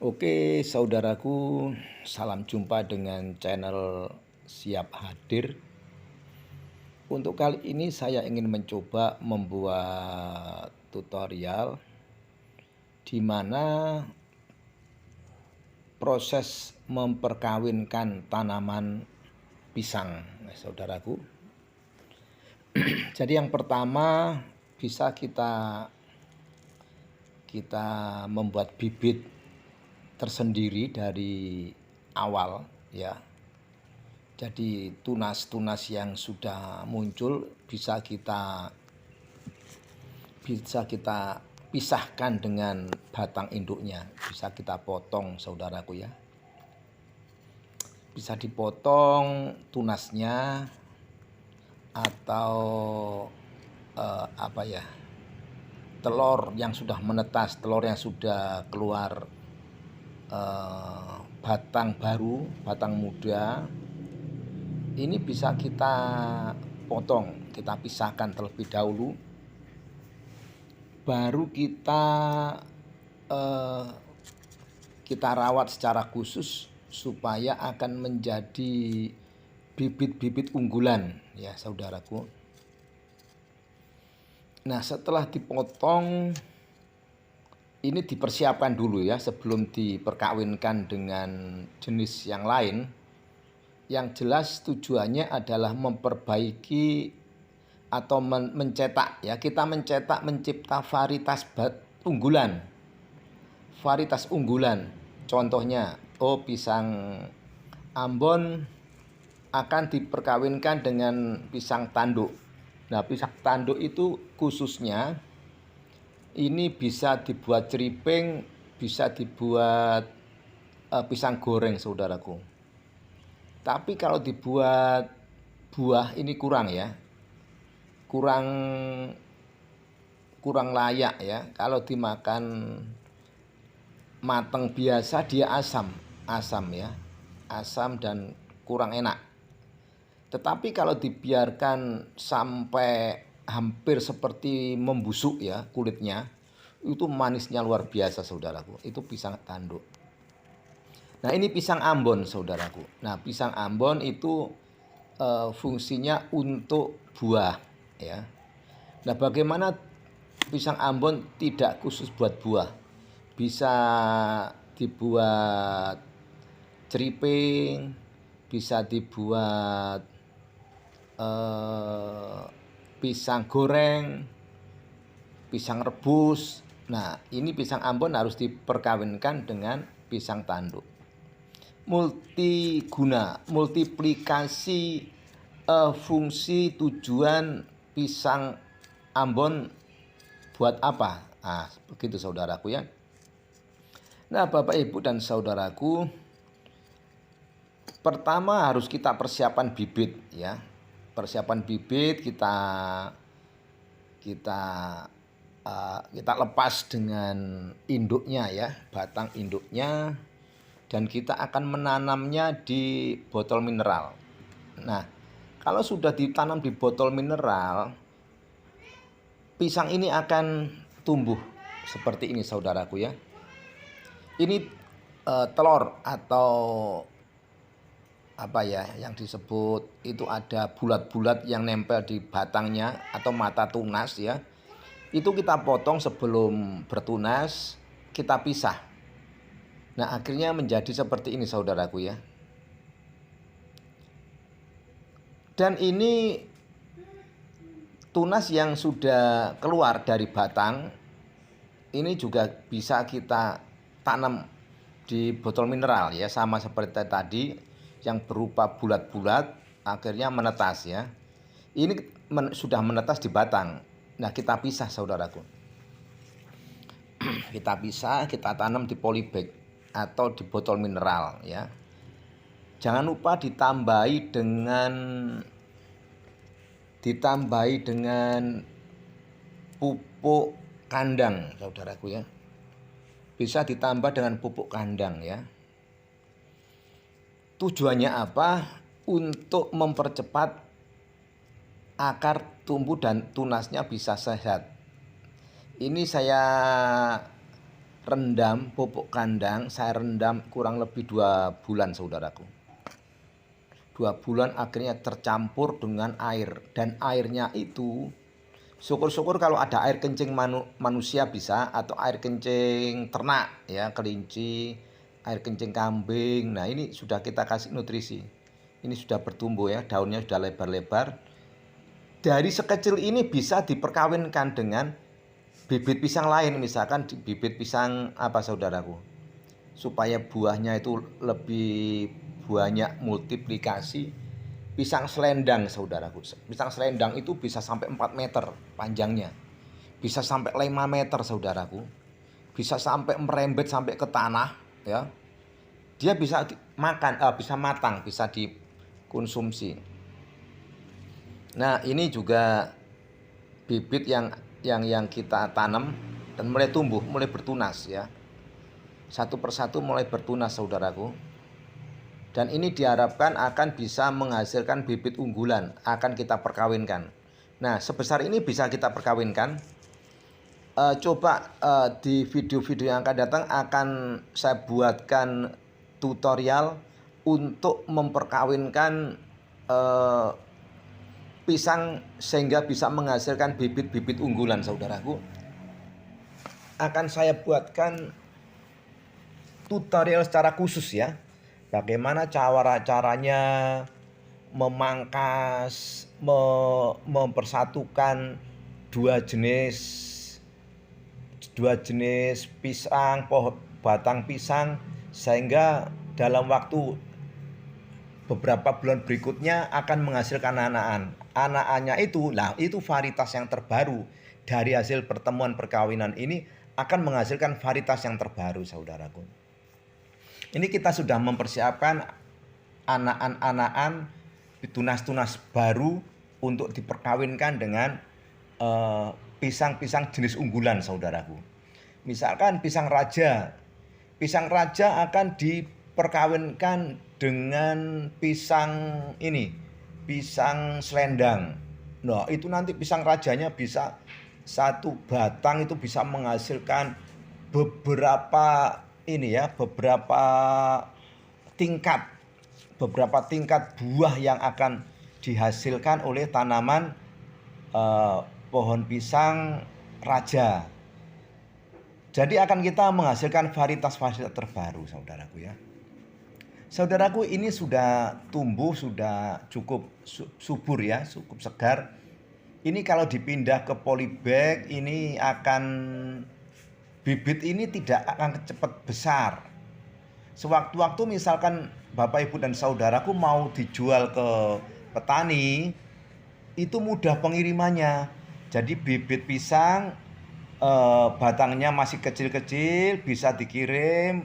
Oke, saudaraku, salam jumpa dengan channel Siap Hadir. Untuk kali ini saya ingin mencoba membuat tutorial di mana proses memperkawinkan tanaman pisang, saudaraku. Jadi yang pertama bisa kita membuat bibit tersendiri dari awal, ya. Jadi tunas-tunas yang sudah muncul bisa kita pisahkan dengan batang induknya, bisa kita potong, saudaraku, ya. Bisa dipotong tunasnya atau telur yang sudah menetas, telur yang sudah keluar batang baru, batang muda, ini bisa kita potong, kita pisahkan terlebih dahulu, baru kita rawat secara khusus supaya akan menjadi bibit-bibit unggulan, ya saudaraku. Nah, setelah dipotong, ini dipersiapkan dulu ya sebelum diperkawinkan dengan jenis yang lain. Yang jelas tujuannya adalah memperbaiki atau mencetak, ya, kita mencipta varietas unggulan. Varietas unggulan. Contohnya, pisang Ambon akan diperkawinkan dengan pisang tanduk. Nah, pisang tanduk itu khususnya ini bisa dibuat ceriping, bisa dibuat pisang goreng, saudaraku. Tapi kalau dibuat buah ini kurang, ya. Kurang layak, ya. Kalau dimakan matang biasa dia asam, ya. Asam dan kurang enak. Tetapi kalau dibiarkan sampai hampir seperti membusuk, ya, kulitnya, itu manisnya luar biasa, saudaraku. Itu pisang tanduk. Nah, ini pisang Ambon, saudaraku. Nah, pisang Ambon itu fungsinya untuk buah, ya. Nah, bagaimana pisang Ambon tidak khusus buat buah? Bisa dibuat ceriping, bisa dibuat pisang goreng, pisang rebus. Nah, ini pisang Ambon harus diperkawinkan dengan pisang tanduk. Multiguna, multiplikasi fungsi tujuan pisang Ambon buat apa? Nah, begitu, saudaraku, ya. Nah, Bapak, Ibu, dan saudaraku, pertama harus kita persiapan bibit, ya. Persiapan bibit kita lepas dengan induknya, ya, batang induknya, dan kita akan menanamnya di botol mineral. Nah, kalau sudah ditanam di botol mineral, pisang ini akan tumbuh seperti ini, saudaraku, ya. Ini telur atau yang disebut itu ada bulat-bulat yang nempel di batangnya atau mata tunas, ya. Itu kita potong sebelum bertunas, kita pisah. Nah, akhirnya menjadi seperti ini, saudaraku, ya. Dan ini tunas yang sudah keluar dari batang, ini juga bisa kita tanam di botol mineral, ya, sama seperti tadi yang berupa bulat-bulat akhirnya menetas, ya. Ini sudah menetas di batang. Nah, kita pisah, saudaraku. Kita pisah, kita tanam di polybag atau di botol mineral, ya. Jangan lupa ditambahi dengan pupuk kandang, saudaraku, ya. Bisa ditambah dengan pupuk kandang, ya. Tujuannya apa? Untuk mempercepat akar tumbuh dan tunasnya bisa sehat. Ini saya rendam pupuk kandang, saya rendam kurang lebih 2 bulan saudaraku. 2 bulan akhirnya tercampur dengan air, dan airnya itu syukur-syukur kalau ada air kencing manusia bisa, atau air kencing ternak ya, kelinci, air kencing kambing. Nah ini sudah kita kasih nutrisi, ini sudah bertumbuh ya, daunnya sudah lebar-lebar. Dari sekecil ini bisa diperkawinkan dengan bibit pisang lain, misalkan bibit pisang apa saudaraku, supaya buahnya itu lebih banyak multiplikasi. Pisang selendang saudaraku, pisang selendang itu bisa sampai 4 meter panjangnya, bisa sampai 5 meter saudaraku, bisa sampai merembet sampai ke tanah ya. Dia bisa makan, bisa matang, bisa dikonsumsi. Nah ini juga bibit yang kita tanam dan mulai tumbuh, mulai bertunas ya. Satu persatu mulai bertunas saudaraku. Dan ini diharapkan akan bisa menghasilkan bibit unggulan, akan kita perkawinkan. Nah sebesar ini bisa kita perkawinkan. Coba di video-video yang akan datang akan saya buatkan tutorial untuk memperkawinkan pisang sehingga bisa menghasilkan bibit-bibit unggulan saudaraku. Akan saya buatkan tutorial secara khusus ya, bagaimana caranya memangkas, mempersatukan dua jenis pisang, batang pisang, sehingga dalam waktu beberapa bulan berikutnya akan menghasilkan anakannya itu. Nah itu varietas yang terbaru dari hasil pertemuan perkawinan ini, akan menghasilkan varietas yang terbaru saudaraku. Ini kita sudah mempersiapkan anakan tunas-tunas baru untuk diperkawinkan dengan pisang-pisang jenis unggulan saudaraku. Misalkan pisang raja akan diperkawinkan dengan pisang selendang. Nah itu nanti pisang rajanya bisa satu batang itu bisa menghasilkan beberapa tingkat buah yang akan dihasilkan oleh tanaman pohon pisang raja. Jadi akan kita menghasilkan varietas-varietas terbaru saudaraku ya. Saudaraku ini sudah tumbuh, sudah cukup subur ya, cukup segar. Ini kalau dipindah ke polybag ini bibit ini tidak akan cepat besar. Sewaktu-waktu misalkan Bapak Ibu dan saudaraku mau dijual ke petani, itu mudah pengirimannya. Jadi bibit pisang batangnya masih kecil-kecil, bisa dikirim,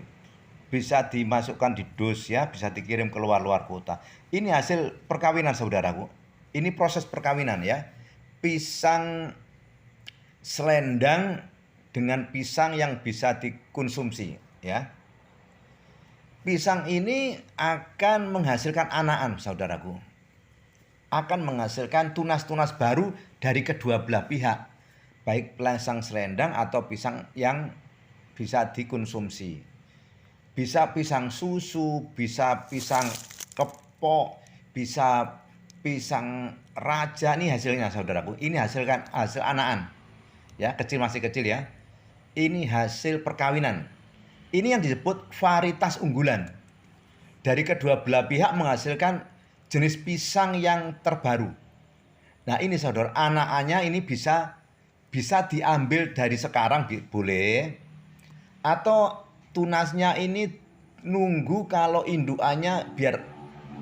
bisa dimasukkan di dus ya, bisa dikirim ke luar kota. Ini hasil perkawinan saudaraku. Ini proses perkawinan ya. Pisang selendang dengan pisang yang bisa dikonsumsi ya. Pisang ini akan menghasilkan anakan saudaraku. Akan menghasilkan tunas-tunas baru dari kedua belah pihak. Baik pisang selendang atau pisang yang bisa dikonsumsi. Bisa pisang susu, bisa pisang kepok, bisa pisang raja. Ini hasilnya saudaraku. Ini hasil anakan. Ya, masih kecil ya. Ini hasil perkawinan. Ini yang disebut varietas unggulan. Dari kedua belah pihak menghasilkan jenis pisang yang terbaru. Nah, ini saudara, anakannya ini bisa diambil dari sekarang boleh, atau tunasnya ini nunggu kalau indukannya biar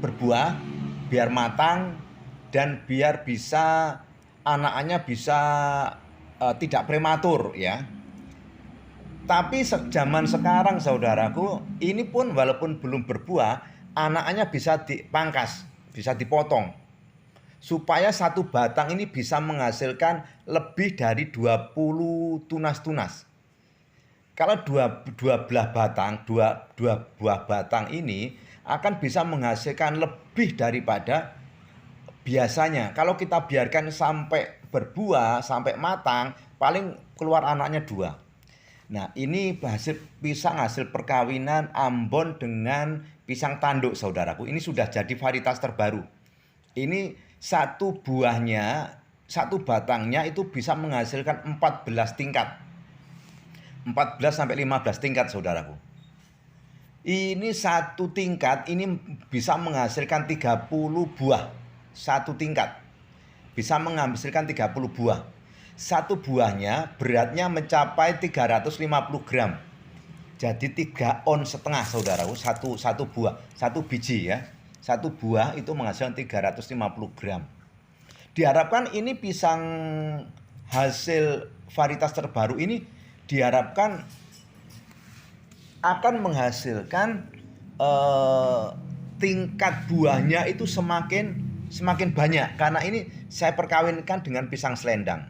berbuah, biar matang, dan biar bisa anakannya bisa tidak prematur ya. Tapi zaman sekarang saudaraku, ini pun walaupun belum berbuah, anakannya bisa dipangkas, bisa dipotong, supaya satu batang ini bisa menghasilkan lebih dari 20 tunas-tunas. Kalau dua buah batang ini akan bisa menghasilkan lebih daripada biasanya. Kalau kita biarkan sampai berbuah, sampai matang, paling keluar anaknya 2. Nah, ini hasil perkawinan Ambon dengan pisang tanduk, saudaraku. Ini sudah jadi varietas terbaru. Ini satu buahnya, satu batangnya itu bisa menghasilkan 14 tingkat. 14 sampai 15 tingkat, saudaraku. Ini satu tingkat ini bisa menghasilkan 30 buah. Satu tingkat bisa menghasilkan 30 buah. Satu buahnya beratnya mencapai 350 gram. Jadi 3 on setengah, saudaraku. Satu buah, satu biji ya. Satu buah itu menghasilkan 350 gram. Diharapkan ini pisang hasil varietas terbaru ini diharapkan akan menghasilkan tingkat buahnya itu semakin banyak, karena ini saya perkawinkan dengan pisang selendang.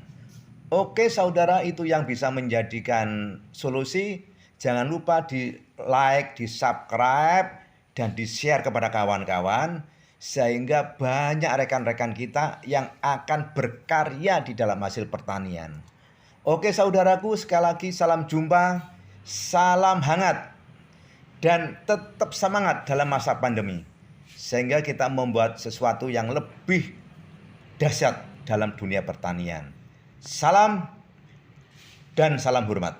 Oke saudara, itu yang bisa menjadikan solusi. Jangan lupa di like, di subscribe, dan di share kepada kawan-kawan, sehingga banyak rekan-rekan kita yang akan berkarya di dalam hasil pertanian. Oke saudaraku, sekali lagi salam jumpa. Salam hangat dan tetap semangat dalam masa pandemi, sehingga kita membuat sesuatu yang lebih dahsyat dalam dunia pertanian. Salam dan salam hormat.